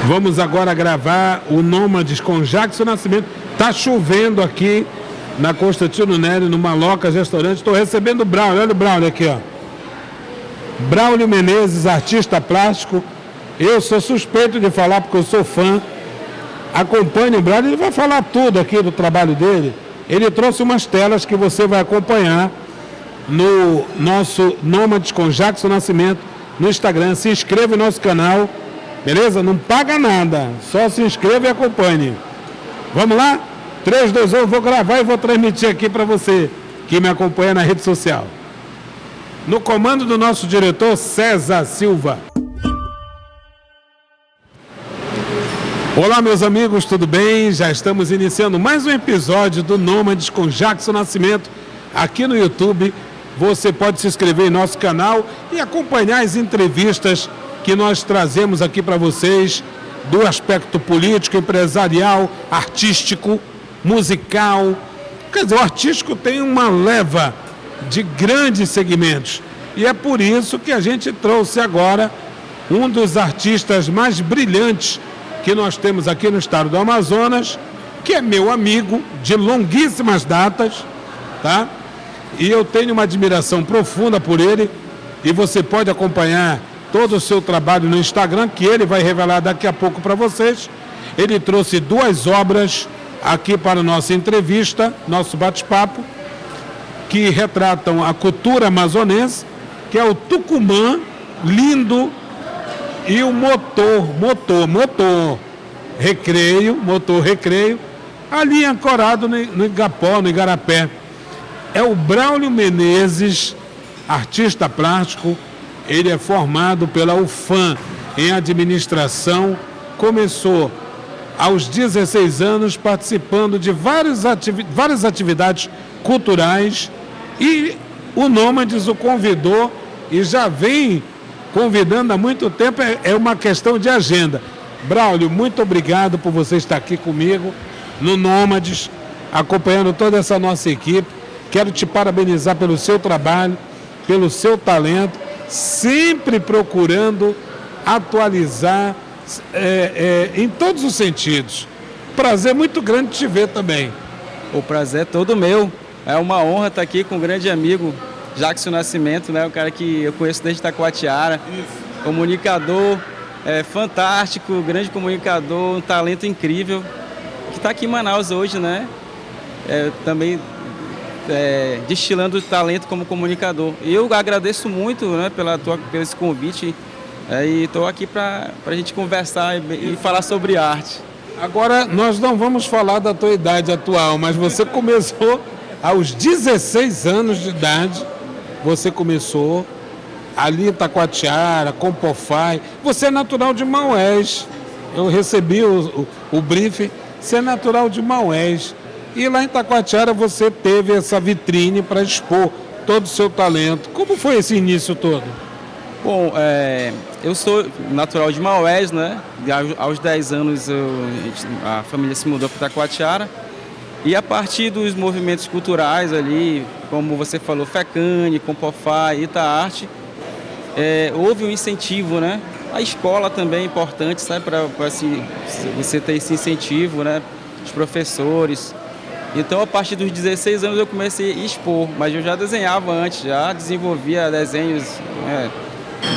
Vamos agora gravar o Nômades com Jackson Nascimento. Tá chovendo aqui na Constantino Nery, no Malocas Restaurante. Estou recebendo o Braulio. Olha o Braulio aqui, ó. Braulio Menezes, artista plástico. Eu sou suspeito de falar porque eu sou fã. Acompanhe o Braulio, ele vai falar tudo aqui do trabalho dele. Ele trouxe umas telas que você vai acompanhar no nosso Nômades com Jackson Nascimento no Instagram. Se inscreva no nosso canal, beleza? Não paga nada, só se inscreva e acompanhe. Vamos lá? 3, 2, 1, eu vou gravar e vou transmitir aqui para você que me acompanha na rede social. No comando do nosso diretor César Silva. Olá, meus amigos, tudo bem? Já estamos iniciando mais um episódio do Nômades com Jackson Nascimento aqui no YouTube. Você pode se inscrever em nosso canal e acompanhar as entrevistas que nós trazemos aqui para vocês do aspecto político, empresarial, artístico, musical. Quer dizer, o artístico tem uma leva de grandes segmentos e é por isso que a gente trouxe agora um dos artistas mais brilhantes que nós temos aqui no estado do Amazonas, que é meu amigo de longuíssimas datas, tá? E eu tenho uma admiração profunda por ele e você pode acompanhar todo o seu trabalho no Instagram, que ele vai revelar daqui a pouco para vocês. Ele trouxe 2 obras aqui para a nossa entrevista, nosso bate-papo, que retratam a cultura amazonense, que é o Tucumã Lindo e o motor recreio, ali ancorado no Igapó, no Igarapé. É o Braulio Menezes, artista plástico. Ele é formado pela UFAM em administração, começou aos 16 anos participando de várias atividades culturais e o Nômades o convidou e já vem convidando há muito tempo, é uma questão de agenda. Braulio, muito obrigado por você estar aqui comigo no Nômades, acompanhando toda essa nossa equipe. Quero te parabenizar pelo seu trabalho, pelo seu talento, sempre procurando atualizar em todos os sentidos. Prazer muito grande te ver também. O prazer é todo meu. É uma honra estar aqui com um grande amigo, Jackson Nascimento, né? Um cara que eu conheço desde Itacoatiara. Isso. Comunicador, fantástico, grande comunicador, um talento incrível, que está aqui em Manaus hoje, né? Também destilando talento como comunicador. Eu agradeço muito, né, pelo esse convite e estou aqui para a gente conversar e falar sobre arte. Agora, nós não vamos falar da tua idade atual, mas você começou aos 16 anos de idade, você começou ali em Itacoatiara, Compofai. Você é natural de Maués, eu recebi o briefing, você é natural de Maués. E lá em Itacoatiara você teve essa vitrine para expor todo o seu talento. Como foi esse início todo? Bom, eu sou natural de Maués, né? Aos 10 anos a família se mudou para Itacoatiara. E a partir dos movimentos culturais ali, como você falou, FECANE, Compofai, Itaarte, houve um incentivo, né? A escola também é importante, sabe? Para você ter esse incentivo, né? Os professores. Então, a partir dos 16 anos eu comecei a expor, mas eu já desenhava antes, já desenvolvia desenhos,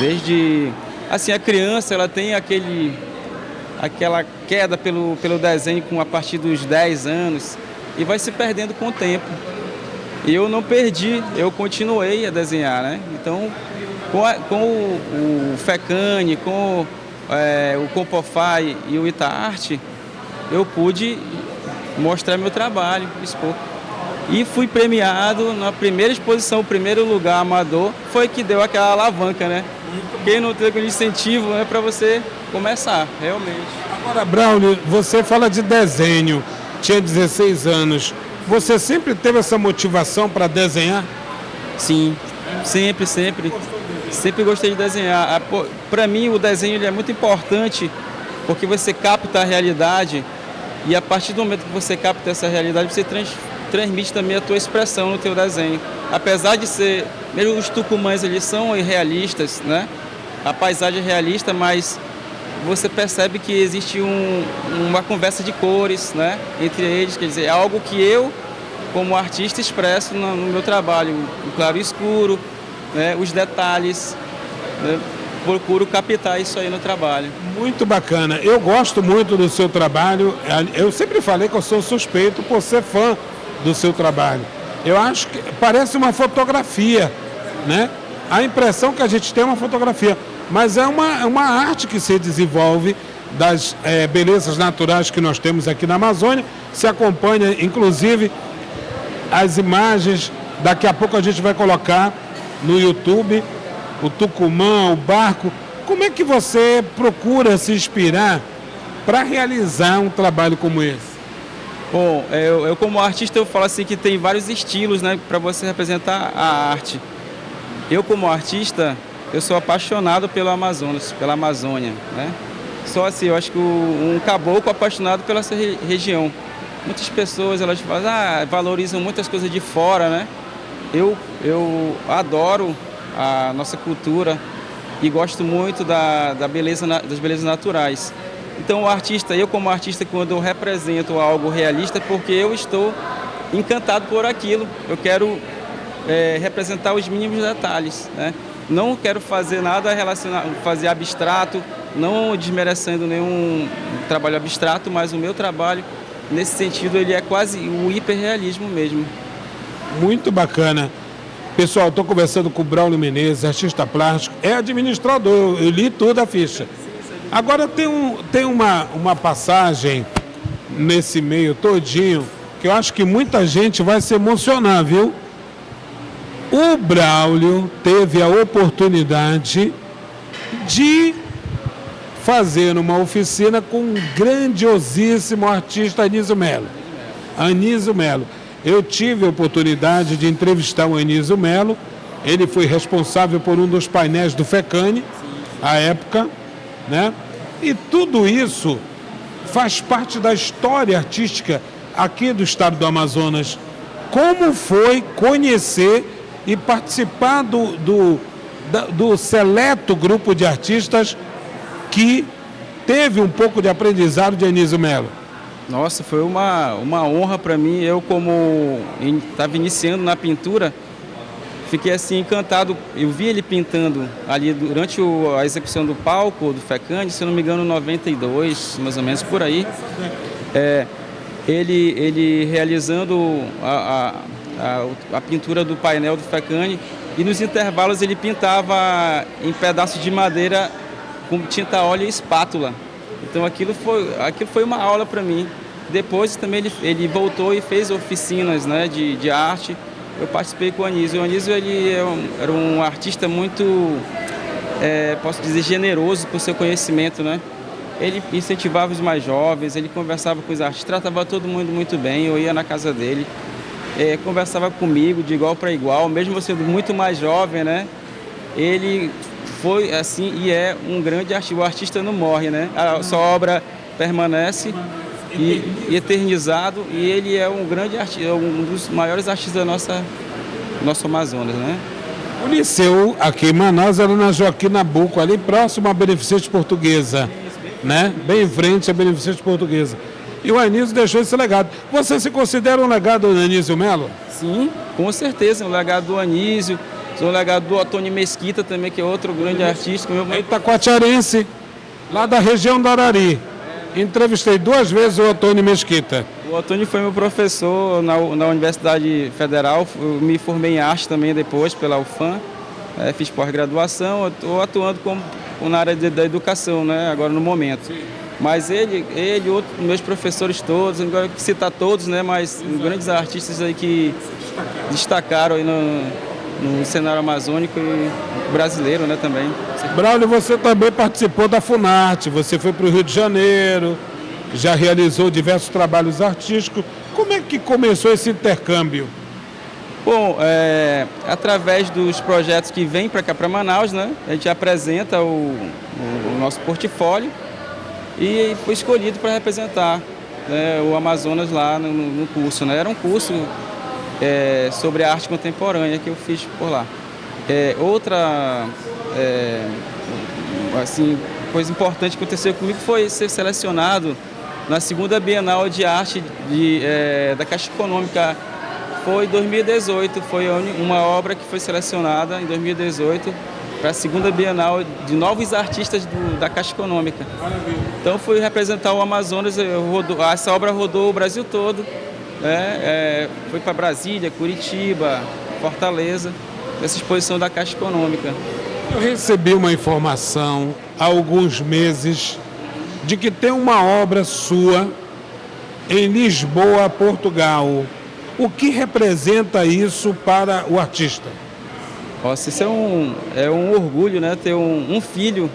desde... Assim, a criança, ela tem aquela queda pelo desenho a partir dos 10 anos e vai se perdendo com o tempo. E eu não perdi, eu continuei a desenhar, né? Então, com o FECANE, com o Compofai e o Itaarte, eu pude mostrar meu trabalho, expor. E fui premiado na primeira exposição, o primeiro lugar amador, foi que deu aquela alavanca, né? Quem não teve incentivo, né, para você começar, realmente. Agora, Braulio, você fala de desenho, tinha 16 anos. Você sempre teve essa motivação para desenhar? Sim, sempre. Sempre gostei de desenhar. Para mim, o desenho ele é muito importante, porque você capta a realidade. E a partir do momento que você capta essa realidade, você transmite também a tua expressão no teu desenho. Apesar de ser, mesmo os tucumãs eles são irrealistas, né? A paisagem é realista, mas você percebe que existe uma conversa de cores, né, entre eles, quer dizer, é algo que eu, como artista, expresso no meu trabalho, o claro e escuro, né, os detalhes, né, procuro captar isso aí no trabalho. Muito bacana. Eu gosto muito do seu trabalho. Eu sempre falei que eu sou suspeito por ser fã do seu trabalho. Eu acho que parece uma fotografia, né? A impressão que a gente tem é uma fotografia, mas é uma arte que se desenvolve das belezas naturais que nós temos aqui na Amazônia. Se acompanha, inclusive, as imagens. Daqui a pouco a gente vai colocar no YouTube o Tucumã, o barco. Como é que você procura se inspirar para realizar um trabalho como esse? Bom, eu como artista, eu falo assim que tem vários estilos, né, para você representar a arte. Eu como artista, eu sou apaixonado pelo Amazonas, pela Amazônia, né? Só assim, eu acho que um caboclo apaixonado pela essa região. Muitas pessoas, elas falam, valorizam muitas coisas de fora, né? Eu adoro a nossa cultura e gosto muito das belezas naturais. Então, eu como artista, quando eu represento algo realista, é porque eu estou encantado por aquilo. Eu quero representar os mínimos detalhes, né? Não quero fazer nada relacionado, fazer abstrato, não desmerecendo nenhum trabalho abstrato, mas o meu trabalho, nesse sentido, ele é quase o hiperrealismo mesmo. Muito bacana. Pessoal, estou conversando com o Braulio Menezes, artista plástico, é administrador, eu li toda a ficha. Agora tem uma passagem nesse meio todinho que eu acho que muita gente vai se emocionar, viu? O Braulio teve a oportunidade de fazer uma oficina com um grandiosíssimo artista Anísio Melo. Anísio Melo. Eu tive a oportunidade de entrevistar o Anísio Melo. Ele foi responsável por um dos painéis do FECANI, à época, né? E tudo isso faz parte da história artística aqui do estado do Amazonas. Como foi conhecer e participar do seleto grupo de artistas que teve um pouco de aprendizado de Anísio Melo? Nossa, foi uma honra para mim. Eu, como estava iniciando na pintura, fiquei assim encantado. Eu vi ele pintando ali durante a execução do palco do FECANI, se não me engano, 92, mais ou menos por aí. Ele realizando a pintura do painel do FECANI, e nos intervalos ele pintava em pedaços de madeira com tinta óleo e espátula. Então aquilo foi uma aula para mim. Depois também ele voltou e fez oficinas, né, de arte. Eu participei com o Anísio. O Anísio era um artista muito, posso dizer, generoso com seu conhecimento, né? Ele incentivava os mais jovens, ele conversava com os artistas, tratava todo mundo muito bem. Eu ia na casa dele, conversava comigo de igual para igual, mesmo sendo muito mais jovem, né? Ele foi assim e é um grande artista. O artista não morre, né? A sua obra permanece e eternizado, e ele é um grande artista, um dos maiores artistas do nosso Amazonas, né? O Liceu aqui em Manaus era na Joaquim Nabuco, ali próximo à Beneficente Portuguesa, né? Bem em frente à Beneficente Portuguesa. E o Anísio deixou esse legado. Você se considera um legado do Anísio Melo? Sim, com certeza, um legado do Anísio, um legado do Otônio Mesquita também, que é outro grande artista. Itacoatiarense, lá da região do Arari. Entrevistei 2 vezes o Otônio Mesquita. O Otônio foi meu professor na Universidade Federal. Eu me formei em arte também depois pela UFAM. Fiz pós-graduação. Estou atuando na área da educação, né, agora no momento. Sim. Mas ele meus professores todos, agora que citar todos, né, mas grandes artistas aí que destacaram aí no cenário amazônico e brasileiro, né, também. Braulio, você também participou da Funarte, você foi para o Rio de Janeiro, já realizou diversos trabalhos artísticos. Como é que começou esse intercâmbio? Bom, através dos projetos que vêm para cá, para Manaus, né, a gente apresenta o nosso portfólio e foi escolhido para representar, né, o Amazonas lá no curso, né? Era um curso sobre a arte contemporânea que eu fiz por lá. Outra assim, coisa importante que aconteceu comigo foi ser selecionado na segunda Bienal de Arte da Caixa Econômica. Foi em 2018, foi uma obra que foi selecionada em 2018 para a segunda Bienal de novos artistas da Caixa Econômica. Maravilha. Então fui representar o Amazonas, essa obra rodou o Brasil todo, né? Foi para Brasília, Curitiba, Fortaleza, essa exposição da Caixa Econômica. Eu recebi uma informação há alguns meses de que tem uma obra sua em Lisboa, Portugal. O que representa isso para o artista? Nossa, isso é um orgulho, né? Ter um filho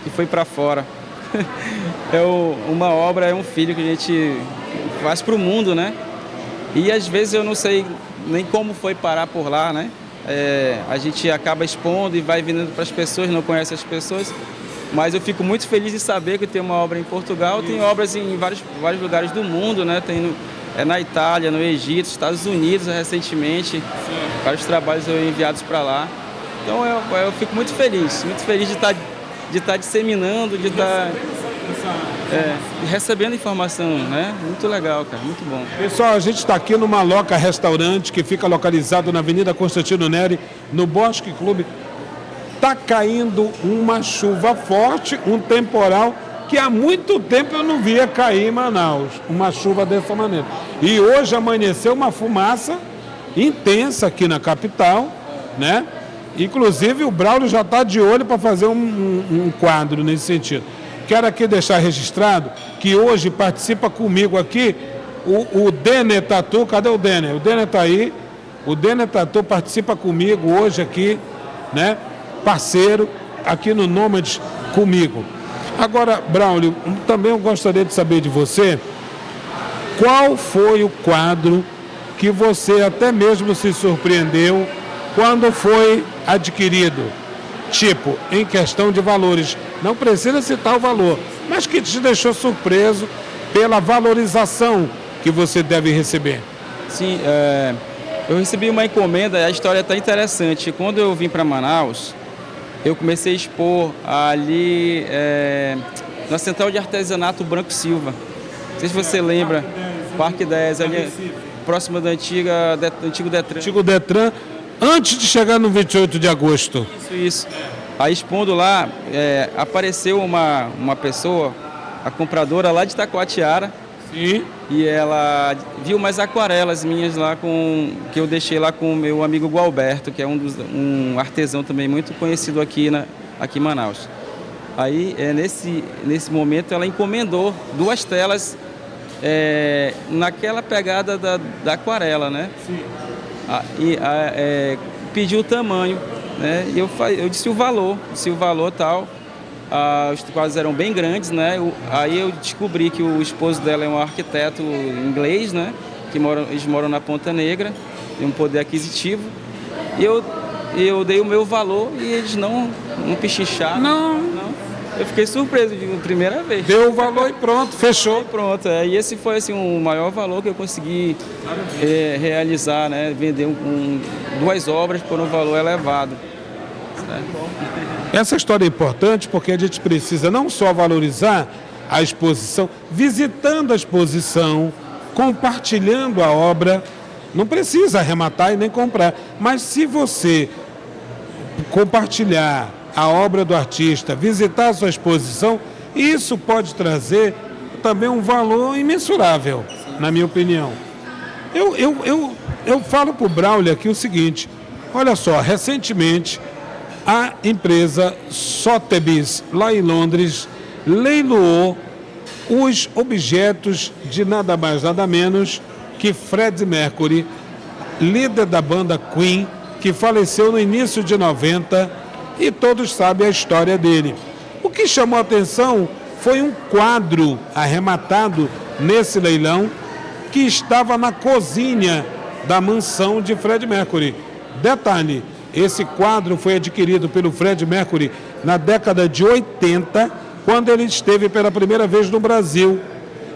que foi para fora. Uma obra, é um filho que a gente faz para o mundo, né? E às vezes eu não sei nem como foi parar por lá, né? A gente acaba expondo e vai vindo para as pessoas, não conhece as pessoas. Mas eu fico muito feliz de saber que tem uma obra em Portugal, tem obras em vários lugares do mundo, né? Tem na Itália, no Egito, Estados Unidos recentemente, vários trabalhos enviados para lá. Então eu fico muito feliz de estar disseminando, de estar recebendo informação, né? Muito legal, cara, muito bom. Pessoal, a gente está aqui no Maloca Restaurante, que fica localizado na Avenida Constantino Neri, no Bosque Clube. Está caindo uma chuva forte, um temporal, que há muito tempo eu não via cair em Manaus, uma chuva dessa maneira. E hoje amanheceu uma fumaça intensa aqui na capital, né? Inclusive o Braulio já está de olho para fazer um quadro nesse sentido. Quero aqui deixar registrado que hoje participa comigo aqui o Denner Tatu. Cadê o Denner? O Denner está aí. O Denner Tatu participa comigo hoje aqui, né? Parceiro aqui no Nômades comigo. Agora, Braulio, também eu gostaria de saber de você qual foi o quadro que você até mesmo se surpreendeu quando foi adquirido. Tipo, em questão de valores, não precisa citar o valor, mas que te deixou surpreso pela valorização que você deve receber. Sim, eu recebi uma encomenda, a história está interessante. Quando eu vim para Manaus, eu comecei a expor ali na Central de Artesanato Branco Silva. Não sei se você lembra, Parque 10, ali próximo do antigo Detran. Antigo Detran, antes de chegar no 28 de agosto. Isso. Aí expondo lá, apareceu uma pessoa, a compradora lá de Taquatiara. Sim. E ela viu umas aquarelas minhas lá que eu deixei lá com o meu amigo Gualberto, que é um artesão também muito conhecido aqui em Manaus. Aí, nesse momento, ela encomendou 2 telas naquela pegada da aquarela, né? Sim. Pediu o tamanho, né? E eu disse o valor tal. Os quadros eram bem grandes, né? Aí eu descobri que o esposo dela é um arquiteto inglês, né? Eles moram na Ponta Negra, tem um poder aquisitivo. E eu dei o meu valor e eles não pichincharam. Não. Eu fiquei surpreso de primeira vez. Deu o valor e pronto, fechou. E pronto. E esse foi assim, o maior valor que eu consegui realizar, né? Vender 2 obras por um valor elevado. Essa história é importante porque a gente precisa não só valorizar a exposição, visitando a exposição, compartilhando a obra, não precisa arrematar e nem comprar, mas se você compartilhar a obra do artista, visitar a sua exposição, isso pode trazer também um valor imensurável, na minha opinião. Eu falo para o Braulio aqui o seguinte, olha só, recentemente a empresa Sotheby's, lá em Londres, leiloou os objetos de nada mais, nada menos que Freddie Mercury, líder da banda Queen, que faleceu no início de 90, e todos sabem a história dele. O que chamou a atenção foi um quadro arrematado nesse leilão que estava na cozinha da mansão de Freddie Mercury. Detalhe, esse quadro foi adquirido pelo Freddie Mercury na década de 80, quando ele esteve pela primeira vez no Brasil.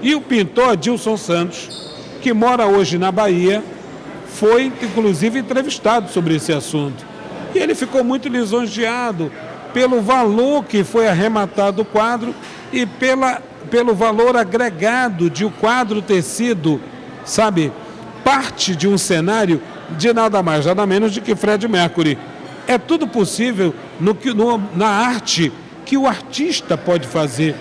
E o pintor Adilson Santos, que mora hoje na Bahia, foi inclusive entrevistado sobre esse assunto. E ele ficou muito lisonjeado pelo valor que foi arrematado o quadro e pelo valor agregado de o quadro ter sido, sabe, parte de um cenário de nada mais, nada menos de que Fred Mercury. É tudo possível na arte que o artista pode fazer,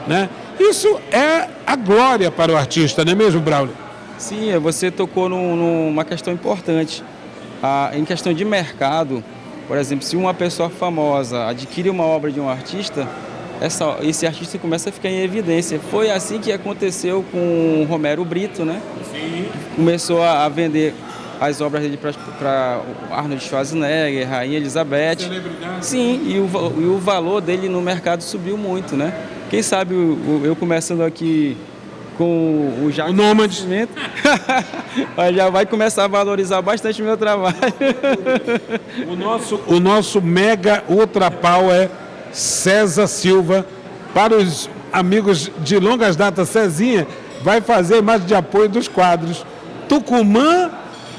né? Isso é a glória para o artista, não é mesmo, Braulio? Sim, você tocou numa questão importante. Em questão de mercado, por exemplo, se uma pessoa famosa adquire uma obra de um artista, esse artista começa a ficar em evidência. Foi assim que aconteceu com o Romero Brito, né? Sim. Começou a vender as obras dele para Arnold Schwarzenegger, Rainha Elizabeth. Sim, e o valor dele no mercado subiu muito, né? Quem sabe eu começando aqui com o Jackson Nascimento, já vai começar a valorizar bastante o meu trabalho. O nosso mega ultra power César Silva, para os amigos de longas datas, Cezinha vai fazer a imagem de apoio dos quadros Tucumã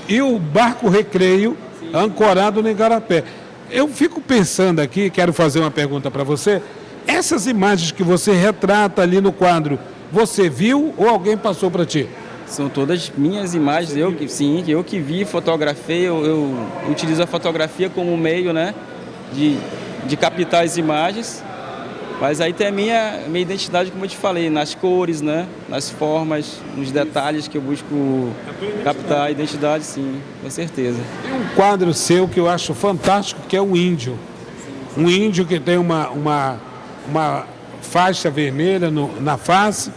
e o Barco Recreio, ancorado no Igarapé. Eu fico pensando aqui, quero fazer uma pergunta para você. Essas imagens que você retrata ali no quadro, você viu ou alguém passou para ti? São todas minhas imagens, eu que vi, fotografei, eu utilizo a fotografia como meio, né, de captar as imagens, mas aí tem a minha identidade, como eu te falei, nas cores, né, nas formas, nos detalhes que eu busco captar a identidade, sim, com certeza. Tem um quadro seu que eu acho fantástico, que é o índio. Um índio que tem uma faixa vermelha na face,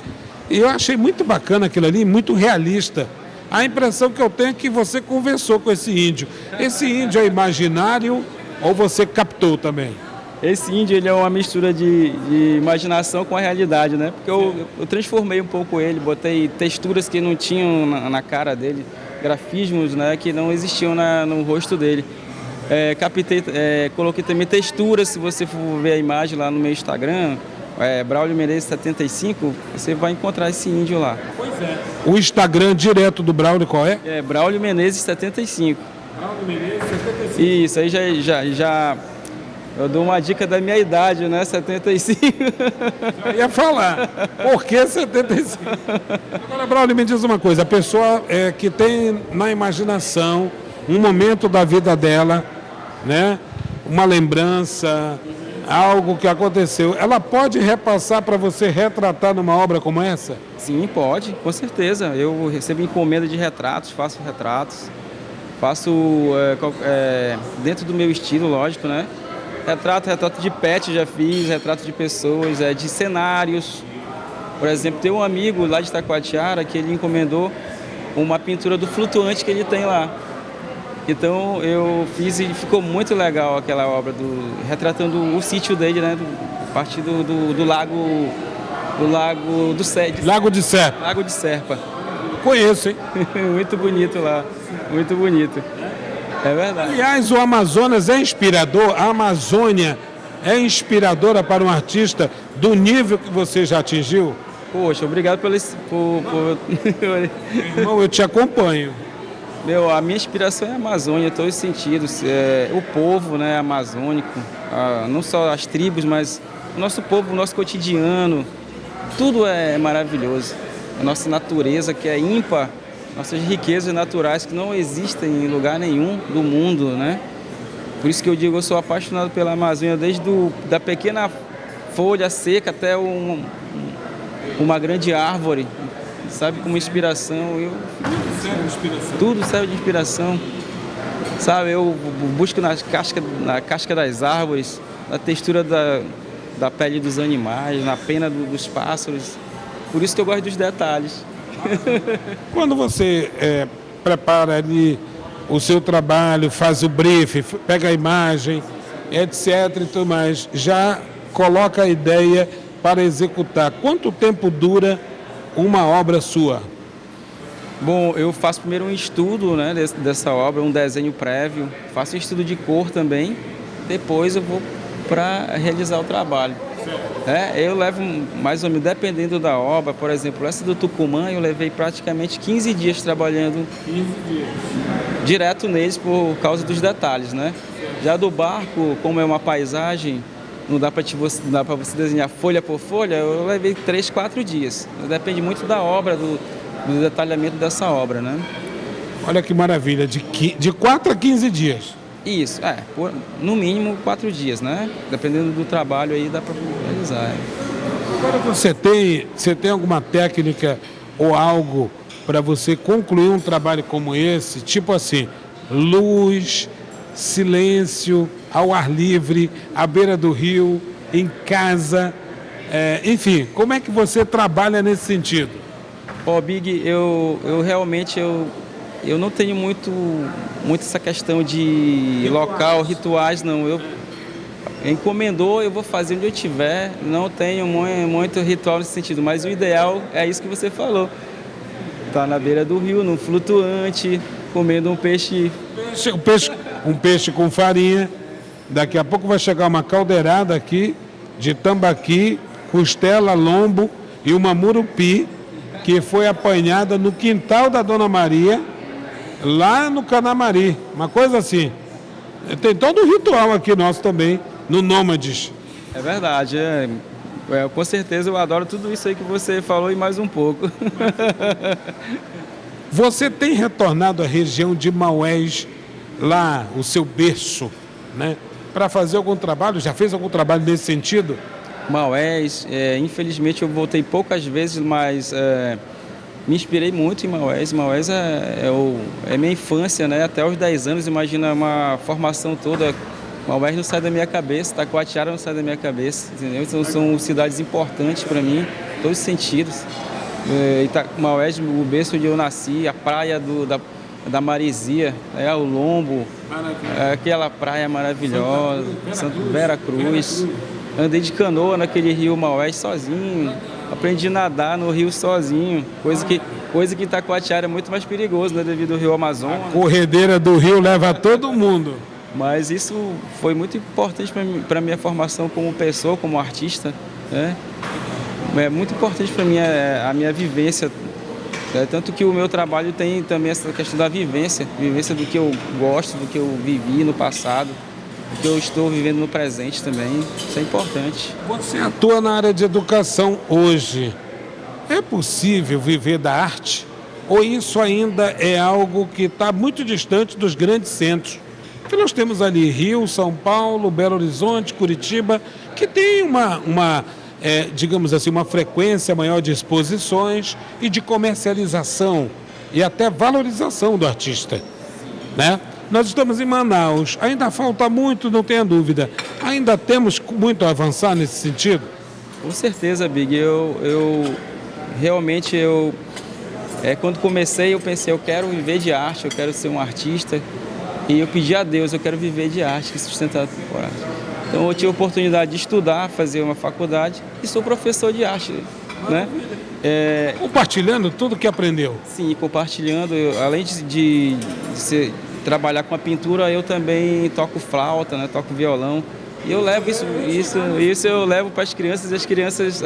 e eu achei muito bacana aquilo ali, muito realista. A impressão que eu tenho é que você conversou com esse índio. Esse índio é imaginário ou você captou também? Esse índio, ele é uma mistura de imaginação com a realidade, né? Porque eu transformei um pouco ele, botei texturas que não tinham na cara dele, grafismos, né, que não existiam no rosto dele. Coloquei também texturas, se você for ver a imagem lá no meu Instagram, Braulio Menezes 75, você vai encontrar esse índio lá. Pois é. O Instagram direto do Braulio qual é? Braulio Menezes 75. Braulio Menezes 75. Isso, aí já eu dou uma dica da minha idade, né? 75. Já ia falar. Por que 75? Agora, Braulio, me diz uma coisa. A pessoa que tem na imaginação um momento da vida dela, né? Uma lembrança, algo que aconteceu, ela pode repassar para você retratar numa obra como essa? Sim, pode, com certeza. Eu recebo encomenda de retratos, faço retratos, faço dentro do meu estilo, lógico, né? Retrato de pet já fiz, retrato de pessoas, de cenários. Por exemplo, tem um amigo lá de Itacoatiara que ele encomendou uma pintura do flutuante que ele tem lá. Então eu fiz e ficou muito legal aquela obra, retratando o sítio dele, né? A partir do lago do Sede. Lago de Serpa. Lago de Serpa. Conheço, hein? Muito bonito lá, muito bonito. É verdade. Aliás, o Amazonas é inspirador, a Amazônia é inspiradora para um artista do nível que você já atingiu? Poxa, obrigado por... Irmão, eu te acompanho. A minha inspiração é a Amazônia, em todos os sentidos. O povo, né, amazônico, não só as tribos, mas o nosso povo, o nosso cotidiano, tudo é maravilhoso. A nossa natureza, que é ímpar, nossas riquezas naturais que não existem em lugar nenhum do mundo, né? Por isso que eu digo, eu sou apaixonado pela Amazônia, desde da pequena folha seca até uma grande árvore, sabe, como inspiração. Tudo serve de inspiração. Sabe, eu busco na casca das árvores, na textura da pele dos animais, na pena dos pássaros. Por isso que eu gosto dos detalhes. Quando você prepara ali o seu trabalho, faz o brief, pega a imagem, etc. e tudo mais, já coloca a ideia para executar. Quanto tempo dura uma obra sua? Bom, eu faço primeiro um estudo, né, dessa obra, um desenho prévio, faço um estudo de cor também, depois eu vou para realizar o trabalho. Eu levo mais ou menos, dependendo da obra, por exemplo, essa do Tucumã, eu levei praticamente 15 dias trabalhando 15 dias. Direto neles por causa dos detalhes, né? Já do barco, como é uma paisagem, não dá para você desenhar folha por folha, eu levei 3, 4 dias. Depende muito da obra, do detalhamento dessa obra, né? Olha que maravilha, de 4 a 15 dias. Isso, no mínimo 4 dias, né? Dependendo do trabalho aí, dá para realizar. Agora você tem alguma técnica ou algo para você concluir um trabalho como esse? Tipo assim, luz, silêncio, ao ar livre, à beira do rio, em casa, enfim, como é que você trabalha nesse sentido? Big, eu realmente não tenho muito essa questão de local, rituais, não. Eu encomendou, eu vou fazer onde eu estiver, não tenho muito ritual nesse sentido, mas o ideal é isso que você falou. Tá na beira do rio, num flutuante, comendo um peixe com farinha. Daqui a pouco vai chegar uma caldeirada aqui de tambaqui, costela, lombo e uma murupi que foi apanhada no quintal da Dona Maria, lá no Canamari. Uma coisa assim. Tem todo um ritual aqui nosso também, no Nômades. É verdade, com certeza eu adoro tudo isso aí que você falou e mais um pouco. Você tem retornado à região de Maués, lá, o seu berço, né? Para fazer algum trabalho? Já fez algum trabalho nesse sentido? Maués, infelizmente eu voltei poucas vezes, mas me inspirei muito em Maués. Maués é minha infância, né? Até os 10 anos, imagina uma formação toda. Maués não sai da minha cabeça, Taquatiara não sai da minha cabeça, entendeu? Então são cidades importantes para mim, em todos os sentidos. Maués, o berço onde eu nasci, a praia da Marizia, o Lombo, aquela praia maravilhosa, Vera Cruz. Andei de canoa naquele rio Maués sozinho, aprendi a nadar no rio sozinho, coisa que Taquatiara é muito mais perigoso, né, devido ao rio Amazonas. A corredeira do rio leva todo mundo. Mas isso foi muito importante para a minha formação como pessoa, como artista, né? É muito importante para mim a minha vivência. Tanto que o meu trabalho tem também essa questão da vivência do que eu gosto, do que eu vivi no passado, do que eu estou vivendo no presente também. Isso é importante. Você atua na área de educação hoje. É possível viver da arte? Ou isso ainda é algo que está muito distante dos grandes centros? Porque nós temos ali Rio, São Paulo, Belo Horizonte, Curitiba, que tem digamos assim, uma frequência maior de exposições e de comercialização e até valorização do artista, né? Nós estamos em Manaus, ainda falta muito, não tenha dúvida. Ainda temos muito a avançar nesse sentido? Com certeza, Big. Realmente, quando comecei, eu pensei, eu quero viver de arte, eu quero ser um artista. E eu pedi a Deus, eu quero viver de arte, que sustentar a temporada. Então eu tive a oportunidade de estudar, fazer uma faculdade e sou professor de arte, né? Compartilhando tudo que aprendeu? Sim, compartilhando. Além de trabalhar com a pintura, eu também toco flauta, né? Toco violão. E eu levo isso eu levo para as crianças, e as crianças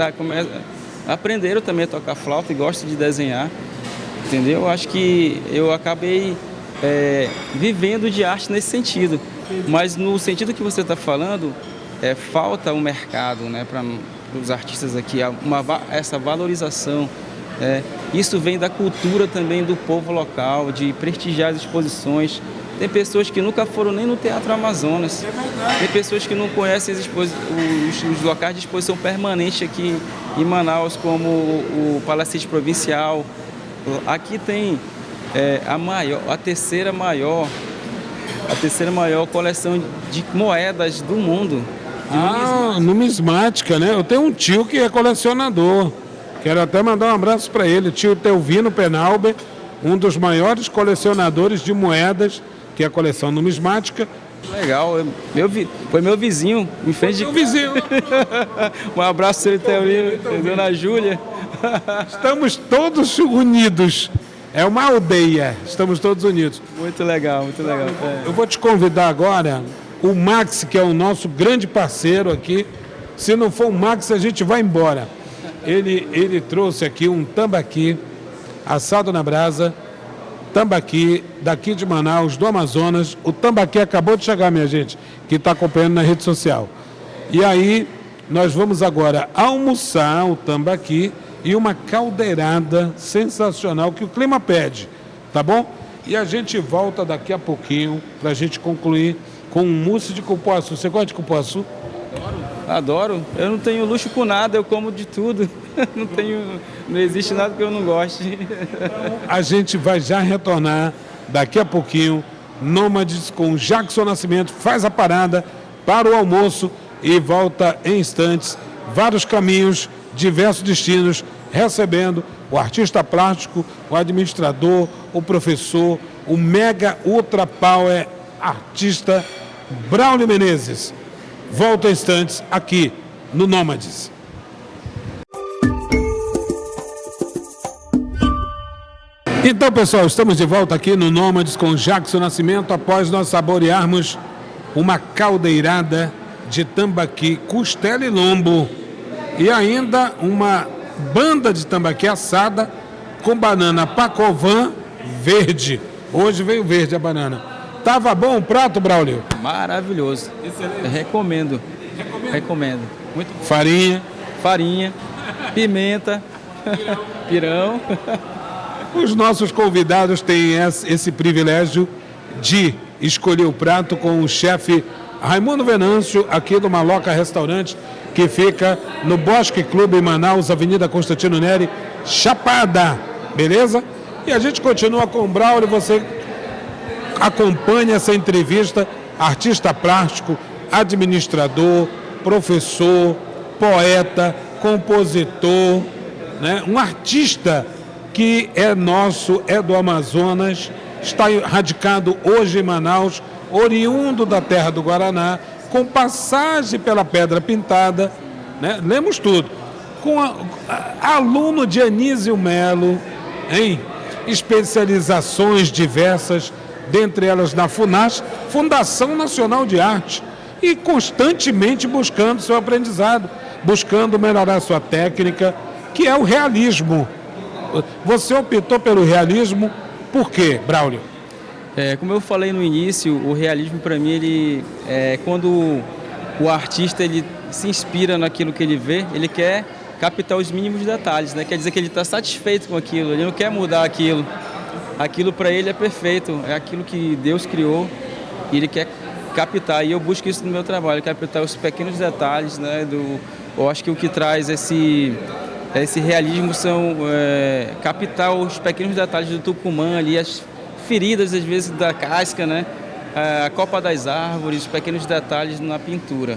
aprenderam também a tocar flauta e gostam de desenhar, entendeu? Eu acho que eu acabei vivendo de arte nesse sentido, mas no sentido que você está falando, falta um mercado, né, para os artistas aqui, essa valorização. Isso vem da cultura também do povo local, de prestigiar as exposições. Tem pessoas que nunca foram nem no Teatro Amazonas, tem pessoas que não conhecem os locais de exposição permanente aqui em Manaus, como o Palacete Provincial. Aqui tem a terceira maior coleção de moedas do mundo. Numismática, né? Eu tenho um tio que é colecionador. Quero até mandar um abraço para ele, o tio Teuvino Penalber, um dos maiores colecionadores de moedas, que é a coleção numismática. Legal, foi meu vizinho, em frente de... Meu vizinho. Um abraço, seu Teuvino, dona Júlia. Estamos todos unidos. É uma aldeia, estamos todos unidos. Muito legal, muito legal. Eu vou te convidar agora, o Max, que é o nosso grande parceiro aqui. Se não for o Max, a gente vai embora. Ele trouxe aqui um tambaqui, assado na brasa, tambaqui daqui de Manaus, do Amazonas. O tambaqui acabou de chegar, minha gente, que está acompanhando na rede social. E aí, nós vamos agora almoçar o tambaqui e uma caldeirada sensacional que o clima pede, tá bom? E a gente volta daqui a pouquinho para a gente concluir com um mousse de cupuaçu. Você gosta de cupuaçu? Adoro. Eu não tenho luxo com nada, eu como de tudo. Não existe nada que eu não goste. A gente vai já retornar daqui a pouquinho. Nômades com Jackson Nascimento faz a parada para o almoço e volta em instantes. Vários caminhos, diversos destinos, recebendo o artista plástico, o administrador, o professor, o mega ultra power artista Braulio Menezes. Volta em instantes aqui no Nômades. Então, pessoal, estamos de volta aqui no Nômades com Jackson Nascimento após nós saborearmos uma caldeirada de tambaqui, costela e lombo e ainda uma banda de tambaqui assada com banana pacovan verde. Hoje veio verde a banana. Tava bom o prato, Braulio? Maravilhoso. Excelente. Recomendo. Muito bom. Farinha, pimenta, pirão. Os nossos convidados têm esse privilégio de escolher o prato com o chefe Raimundo Venâncio, aqui do Maloca Restaurante, que fica no Bosque Clube em Manaus, Avenida Constantino Neri, Chapada, beleza? E a gente continua com o Braulio, você acompanha essa entrevista, artista plástico, administrador, professor, poeta, compositor, né? Um artista que é nosso, é do Amazonas, está radicado hoje em Manaus, oriundo da terra do Guaraná, com passagem pela Pedra Pintada, né? Lemos tudo. Com aluno de Anísio Melo, em especializações diversas, dentre elas na FUNAS, Fundação Nacional de Arte, e constantemente buscando seu aprendizado, buscando melhorar sua técnica, que é o realismo. Você optou pelo realismo, por quê, Braulio? Como eu falei no início, o realismo para mim, ele é quando o artista ele se inspira naquilo que ele vê, ele quer captar os mínimos detalhes, né? Quer dizer que ele está satisfeito com aquilo, ele não quer mudar aquilo. Aquilo para ele é perfeito, é aquilo que Deus criou e ele quer captar. E eu busco isso no meu trabalho, captar os pequenos detalhes, né? Eu acho que o que traz esse realismo são captar os pequenos detalhes do Tucumã ali, as feridas às vezes da casca, né? A copa das árvores, os pequenos detalhes na pintura.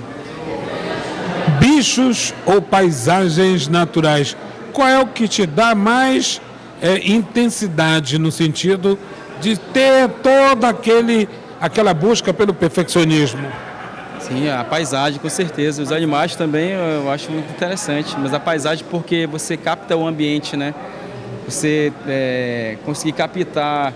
Bichos ou paisagens naturais? Qual é o que te dá mais intensidade no sentido de ter toda aquela busca pelo perfeccionismo? Sim, a paisagem, com certeza. Os animais também eu acho muito interessante, mas a paisagem porque você capta o ambiente, né? Você conseguir captar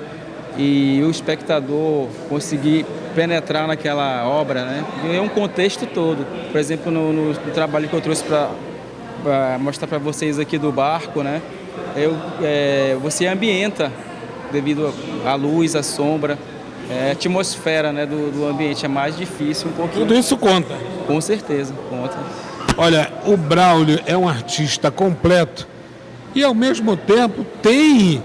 e o espectador conseguir penetrar naquela obra, né? É um contexto todo. Por exemplo, no trabalho que eu trouxe para mostrar para vocês aqui do barco, né? Você ambienta devido à luz, à sombra, a atmosfera, né, do ambiente. É mais difícil um pouquinho. Tudo isso conta? Com certeza, conta. Olha, o Braulio é um artista completo e ao mesmo tempo tem,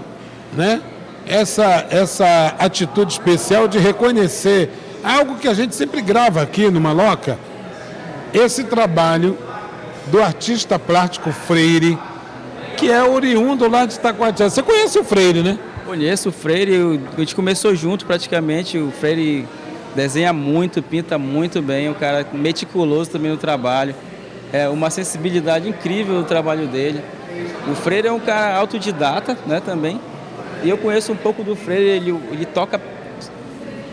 né, essa atitude especial de reconhecer algo que a gente sempre grava aqui no Maloca, esse trabalho do artista plástico Freire, que é oriundo lá de Itacoatiara. Você conhece o Freire, né? Conheço o Freire, a gente começou junto praticamente. O Freire desenha muito, pinta muito bem, um cara meticuloso também no trabalho. É uma sensibilidade incrível no trabalho dele. O Freire é um cara autodidata, né, também. E eu conheço um pouco do Freire, ele toca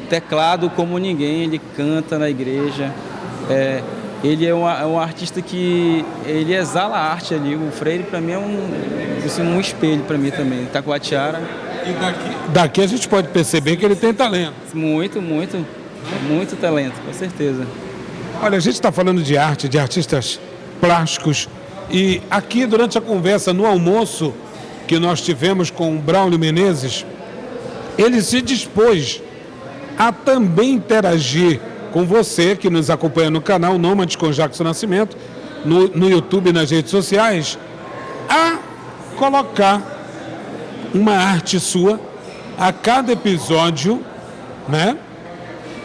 teclado como ninguém, ele canta na igreja. Ele é um artista que ele exala a arte ali. O Freire, para mim, é um espelho para mim também. Itacoatiara. E daqui a gente pode perceber que ele tem talento. Muito talento, com certeza. Olha, a gente está falando de arte, de artistas plásticos. E aqui, durante a conversa, no almoço que nós tivemos com o Braulio Menezes, ele se dispôs a também interagir com você que nos acompanha no canal Nômades com Jackson Nascimento, no YouTube e nas redes sociais, a colocar uma arte sua a cada episódio, né?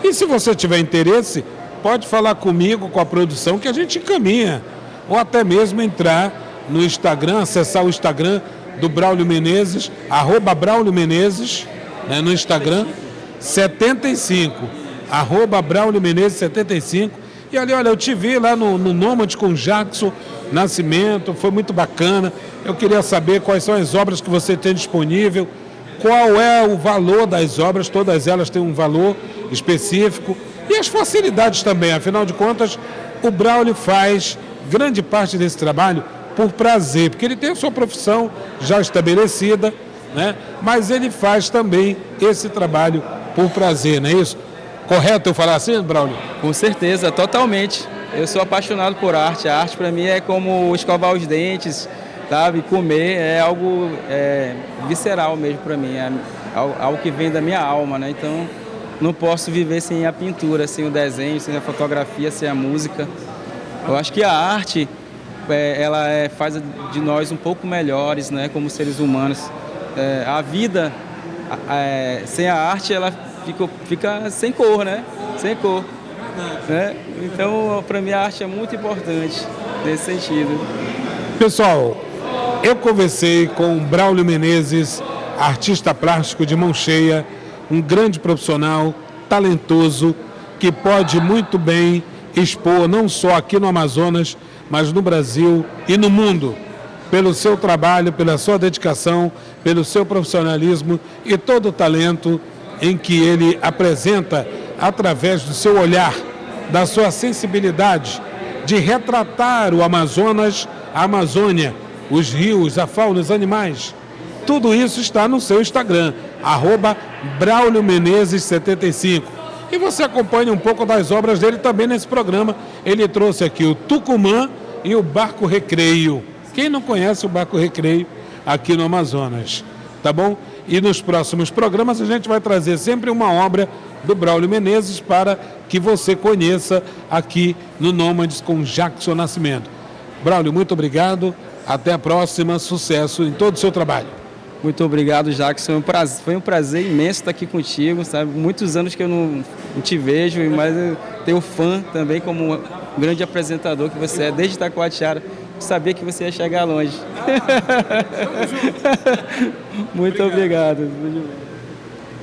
E se você tiver interesse, pode falar comigo, com a produção, que a gente encaminha. Ou até mesmo entrar no Instagram, acessar o Instagram do Braulio Menezes, @Braulio Menezes, né, no Instagram, 75, @Braulio Menezes 75. E ali, olha, eu te vi lá no Nômades com Jackson Nascimento, foi muito bacana. Eu queria saber quais são as obras que você tem disponível, qual é o valor das obras, todas elas têm um valor específico, e as facilidades também, afinal de contas, o Braulio faz grande parte desse trabalho por prazer, porque ele tem a sua profissão já estabelecida, né? Mas ele faz também esse trabalho por prazer, não é isso? Correto eu falar assim, Braulio? Com certeza, totalmente. Eu sou apaixonado por arte. A arte para mim é como escovar os dentes, sabe? Comer é algo visceral mesmo para mim, é algo que vem da minha alma, né? Então não posso viver sem a pintura, sem o desenho, sem a fotografia, sem a música. Eu acho que a arte ela faz de nós um pouco melhores, né? Como seres humanos. A vida sem a arte ela fica sem cor, né? Sem cor. Né? Então, para mim, a arte é muito importante nesse sentido. Pessoal, eu conversei com o Braulio Menezes, artista plástico de mão cheia, um grande profissional, talentoso, que pode muito bem expor, não só aqui no Amazonas, mas no Brasil e no mundo, pelo seu trabalho, pela sua dedicação, pelo seu profissionalismo e todo o talento em que ele apresenta através do seu olhar, da sua sensibilidade de retratar o Amazonas, a Amazônia, os rios, a fauna, os animais. Tudo isso está no seu Instagram, @Braulio Menezes 75. E você acompanha um pouco das obras dele também nesse programa. Ele trouxe aqui o Tucumã e o Barco Recreio. Quem não conhece o Barco Recreio aqui no Amazonas, tá bom? E nos próximos programas a gente vai trazer sempre uma obra do Braulio Menezes para que você conheça aqui no Nômades com Jackson Nascimento. Braulio, muito obrigado. Até a próxima. Sucesso em todo o seu trabalho. Muito obrigado, Jackson. Foi um prazer imenso estar aqui contigo. Sabe? Muitos anos que eu não te vejo, mas eu tenho fã também como um grande apresentador que você é, desde Itacoatiara. Sabia que você ia chegar longe. Muito obrigado.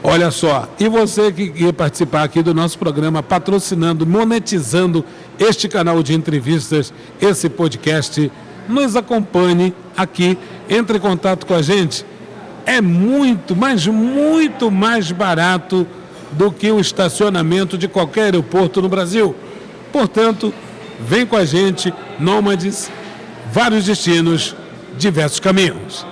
Olha só, e você que quer participar aqui do nosso programa, patrocinando, monetizando este canal de entrevistas, esse podcast, nos acompanhe aqui, entre em contato com a gente. É muito, mas muito mais barato do que o estacionamento de qualquer aeroporto no Brasil. Portanto, vem com a gente, Nômades, vários destinos, diversos caminhos.